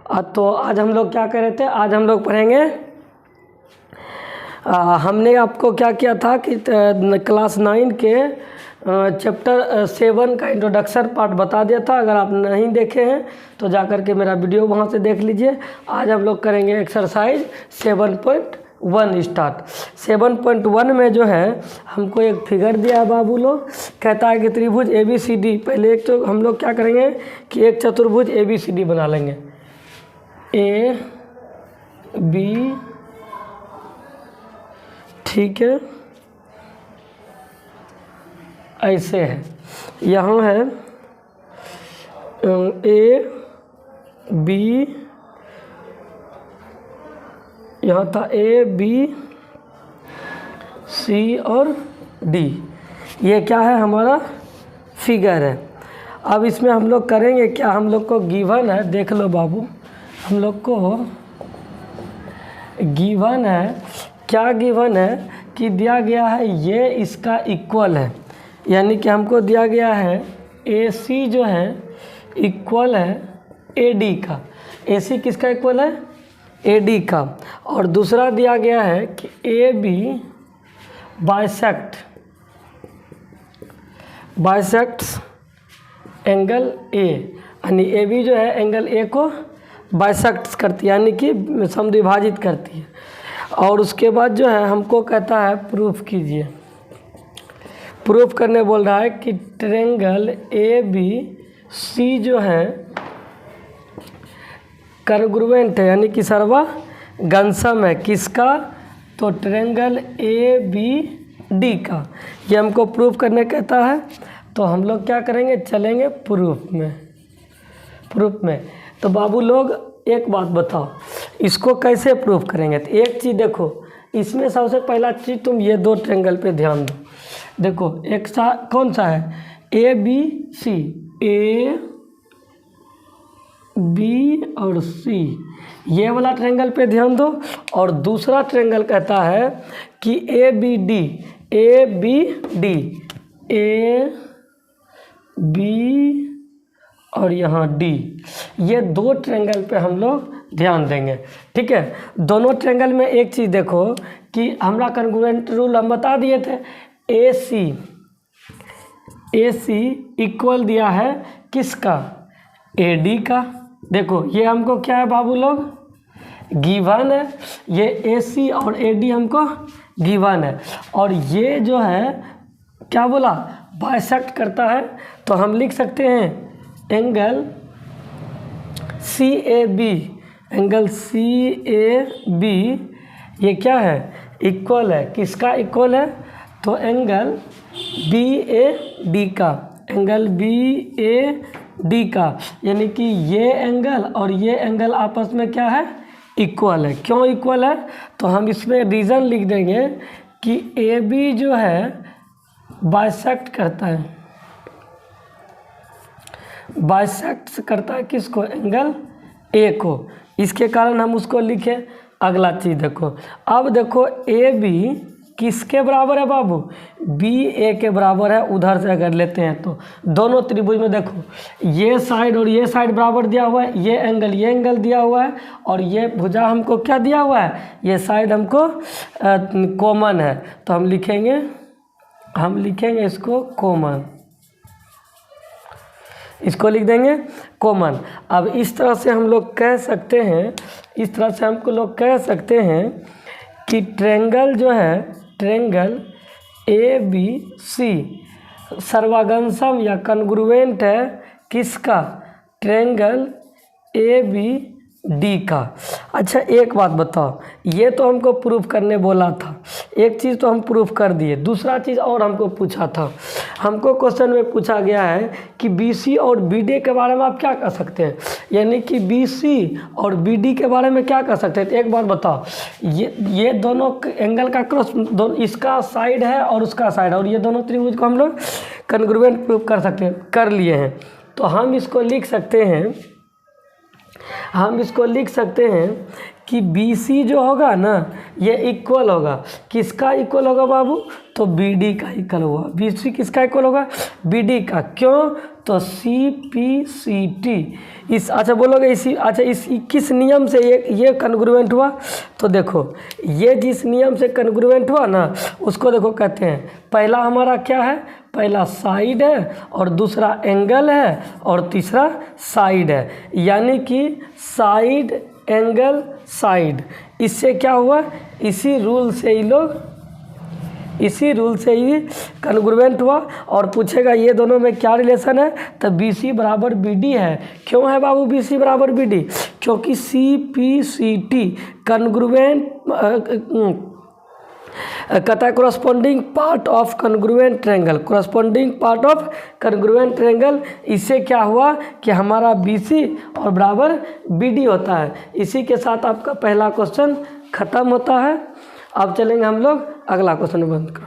तो आज हम लोग क्या कर रहे थे, आज हम लोग पढ़ेंगे हमने आपको क्या किया था कि क्लास 9 के चैप्टर 7 का इंट्रोडक्शन पार्ट बता दिया था। अगर आप नहीं देखे हैं तो जा कर के मेरा वीडियो वहाँ से देख लीजिए। आज हम लोग करेंगे एक्सरसाइज 7.1 स्टार्ट। 7.1 में जो है हमको एक फिगर दिया है बाबू लोग, कहता है कि त्रिभुज ABCD। पहले एक तो हम लोग क्या करेंगे कि एक चतुर्भुज ABCD बना लेंगे। A B, ठीक है, ऐसे है। यहाँ है A B, यहाँ था A B C और D। ये क्या है, हमारा फिगर है। अब इसमें हम लोग करेंगे क्या, हम लोग को गिवन है, देख लो बाबू, हम लोग को गिवन है, क्या गिवन है कि दिया गया है ये इसका इक्वल है, यानी कि हमको दिया गया है AC जो है इक्वल है AD का। AC किसका इक्वल है, AD का। और दूसरा दिया गया है कि AB बाइसेक्ट्स एंगल A, यानी AB जो है एंगल A को बाइसेक्ट्स करती है, यानी कि समद्विभाजित करती है। और उसके बाद जो है हमको कहता है प्रूफ कीजिए। प्रूफ करने बोल रहा है कि ट्रायंगल ABC जो है कॉन्ग्रुएंट है, यानी कि सर्वगंसम है। किसका, तो ट्रायंगल ABD का। ये हमको प्रूफ करने कहता है। तो हम लोग क्या करेंगे, चलेंगे प्रूफ में। तो बाबू लोग एक बात बताओ, इसको कैसे प्रूफ करेंगे। तो एक चीज़ देखो, इसमें सबसे पहला चीज़ तुम ये दो ट्रायंगल पे ध्यान दो। देखो एक कौन सा है, ABC, A B और C, ये वाला ट्रायंगल पे ध्यान दो। और दूसरा ट्रायंगल कहता है कि ABD और यहाँ D, ये दो ट्रायंगल पे हम लोग ध्यान देंगे। ठीक है, दोनों ट्रायंगल में एक चीज़ देखो कि हमरा कॉन्ग्रुएंट रूल हम बता दिए थे। AC इक्वल दिया है किसका, AD का। देखो ये हमको क्या है बाबू लोग, गिवन है। ये AC और AD हमको गिवन है। और ये जो है क्या बोला, बाइसेक्ट करता है। तो हम लिख सकते हैं एंगल CAB, एंगल CAB ये क्या है, इक्वल है। किसका इक्वल है, तो एंगल BAD का, एंगल BAD का। यानी कि ये एंगल और ये एंगल आपस में क्या है, इक्वल है। क्यों इक्वल है, तो हम इसमें रीज़न लिख देंगे कि AB जो है बाइसेक्ट करता है, बाइसेक्ट करता है किसको, एंगल A को। इसके कारण हम उसको लिखे। अगला चीज़ देखो, अब देखो AB किसके बराबर है बाबू, BA के बराबर है। उधर से अगर लेते हैं तो दोनों त्रिभुज में देखो ये साइड और ये साइड बराबर दिया हुआ है, ये एंगल दिया हुआ है, और ये भुजा हमको क्या दिया हुआ है, ये साइड हमको कॉमन है। तो हम लिखेंगे इसको कॉमन, इसको लिख देंगे कॉमन। अब इस तरह से हम लोग कह सकते हैं, इस तरह से हमको लोग कह सकते हैं कि ट्रायंगल जो है, ट्रायंगल ABC सर्वागंसम या कॉन्ग्रुएंट है किसका, ट्रायंगल ABD का। अच्छा एक बात बताओ, ये तो हमको प्रूफ करने बोला था, एक चीज़ तो हम प्रूफ कर दिए। दूसरा चीज़ और हमको पूछा था, हमको क्वेश्चन में पूछा गया है कि BC और BD के बारे में आप क्या कह सकते हैं, यानी कि BC और BD के बारे में क्या कह सकते हैं। तो एक बात बताओ, ये दोनों एंगल का क्रॉस, इसका साइड है और उसका साइड है, और ये दोनों त्रिभुज को हम लोग कॉन्ग्रुएंट प्रूफ कर सकते हैं, कर लिए हैं। तो हम इसको लिख सकते हैं, हम इसको लिख सकते हैं कि BC जो होगा ना ये इक्वल होगा, किसका इक्वल होगा बाबू? तो BD का इक्वल होगा। BC किसका इक्वल होगा? BD का। क्यों? तो CPCT इस, अच्छा बोलोगे इसी, अच्छा इस किस नियम से ये कन्ग्रुएंट हुआ? तो देखो ये जिस नियम से कन्ग्रुएंट हुआ ना उसको देखो कहते हैं, पहला हमारा क्या है? पहला साइड है और दूसरा एंगल है और तीसरा साइड है, यानी कि साइड एंगल साइड। इससे क्या हुआ? इसी रूल से ही कन्ग्रुएंट हुआ। और पूछेगा ये दोनों में क्या रिलेशन है? तो BC बराबर BD है। क्यों है बाबू BC बराबर BD? क्योंकि CPCT कन्ग्रुएंट कहता है corresponding part of congruent triangle, corresponding part of congruent triangle. इससे क्या हुआ कि हमारा BC और बराबर BD होता है। इसी के साथ आपका पहला क्वेश्चन खत्म होता है। अब चलेंगे हम लोग अगला क्वेश्चन बंद करो।